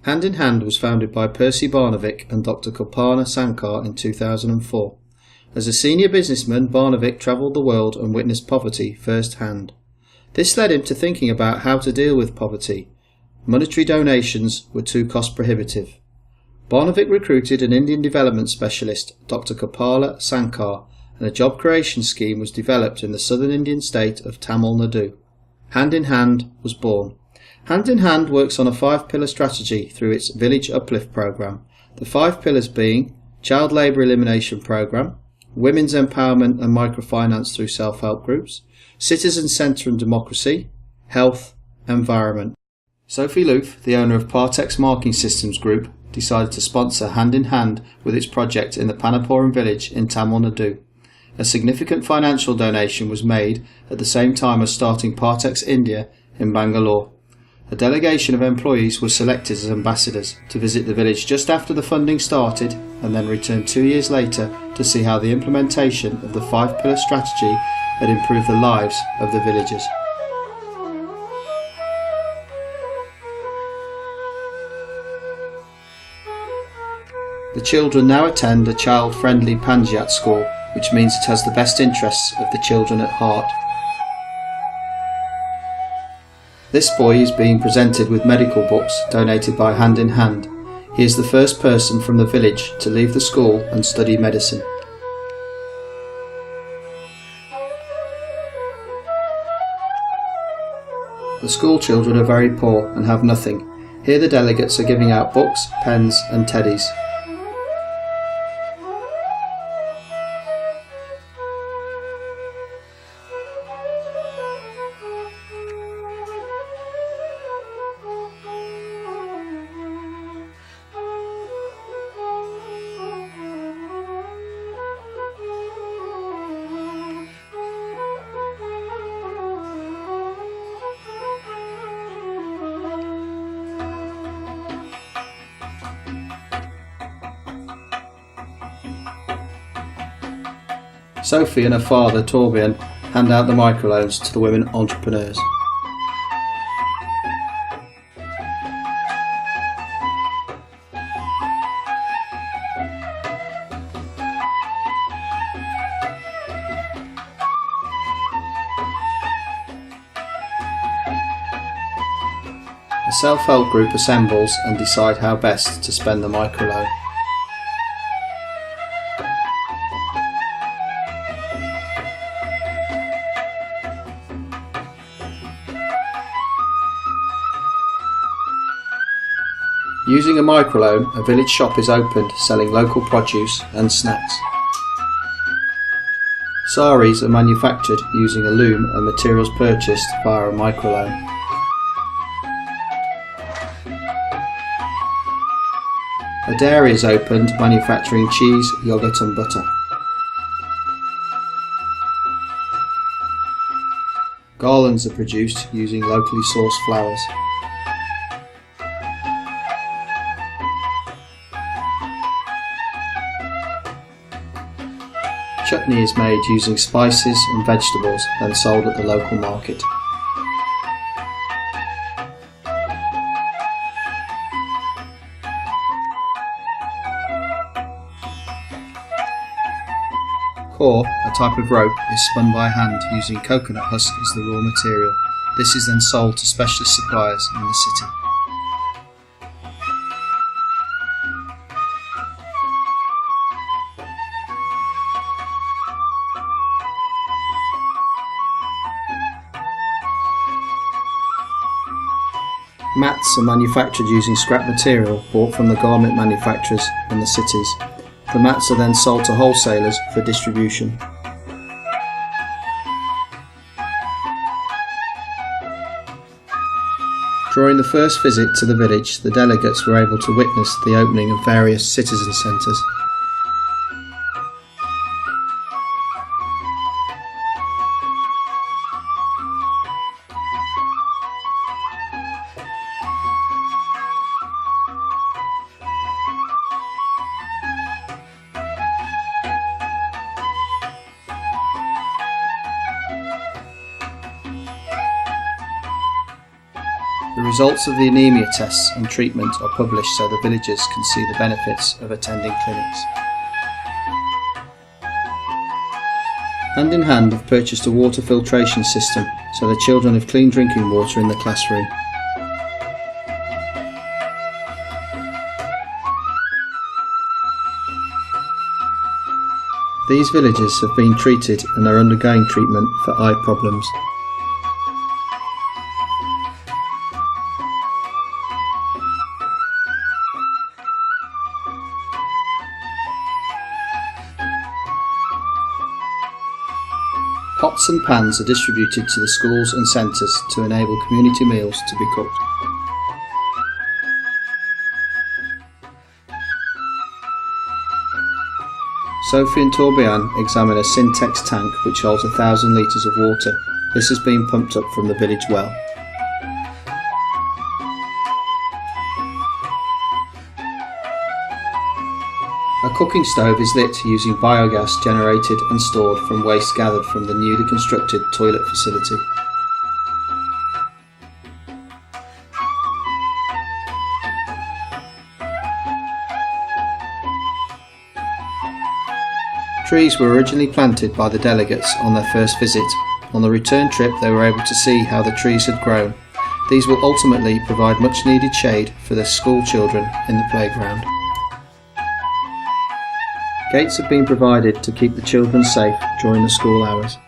Hand in Hand was founded by Percy Barnevik and Dr. Kalpana Sankar in 2004. As a senior businessman, Barnevik travelled the world and witnessed poverty firsthand. This led him to thinking about how to deal with poverty. Monetary donations were too cost prohibitive. Barnevik recruited an Indian development specialist, Dr. Kalpana Sankar, and a job creation scheme was developed in the southern Indian state of Tamil Nadu. Hand in Hand was born. Hand in Hand works on a 5-pillar strategy through its Village Uplift Programme, the 5 pillars being Child Labour Elimination Programme, Women's Empowerment and Microfinance through Self-Help Groups, Citizen Centre and Democracy, Health, Environment. Sophie Lööf, the owner of Partex Marking Systems Group, decided to sponsor Hand in Hand with its project in the Panapuram village in Tamil Nadu. A significant financial donation was made at the same time as starting Partex India in Bangalore. A delegation of employees was selected as ambassadors to visit the village just after the funding started and then return 2 years later to see how the implementation of the 5-pillar strategy had improved the lives of the villagers. The children now attend a child-friendly Panjat school, which means it has the best interests of the children at heart. This boy is being presented with medical books donated by Hand in Hand. He is the first person from the village to leave the school and study medicine. The school children are very poor and have nothing. Here the delegates are giving out books, pens and teddies. Sophie and her father, Torbjörn, hand out the microloans to the women entrepreneurs. A self-help group assembles and decide how best to spend the microloan. Using a microloan, a village shop is opened selling local produce and snacks. Saris are manufactured using a loom and materials purchased via a microloan. A dairy is opened manufacturing cheese, yogurt and butter. Garlands are produced using locally sourced flowers. Chutney is made using spices and vegetables, then sold at the local market. Core, a type of rope, is spun by hand using coconut husk as the raw material. This is then sold to specialist suppliers in the city. Mats are manufactured using scrap material bought from the garment manufacturers in the cities. The mats are then sold to wholesalers for distribution. During the first visit to the village, the delegates were able to witness the opening of various citizen centres. The results of the anemia tests and treatment are published so the villagers can see the benefits of attending clinics. Hand in Hand have purchased a water filtration system so the children have clean drinking water in the classroom. These villagers have been treated and are undergoing treatment for eye problems. Pots and pans are distributed to the schools and centres to enable community meals to be cooked. Sophie and Torbjörn examine a Syntex tank which holds 1,000 litres of water. This has been pumped up from the village well. A cooking stove is lit using biogas generated and stored from waste gathered from the newly constructed toilet facility. Trees were originally planted by the delegates on their first visit. On the return trip they were able to see how the trees had grown. These will ultimately provide much needed shade for the school children in the playground. Gates have been provided to keep the children safe during the school hours.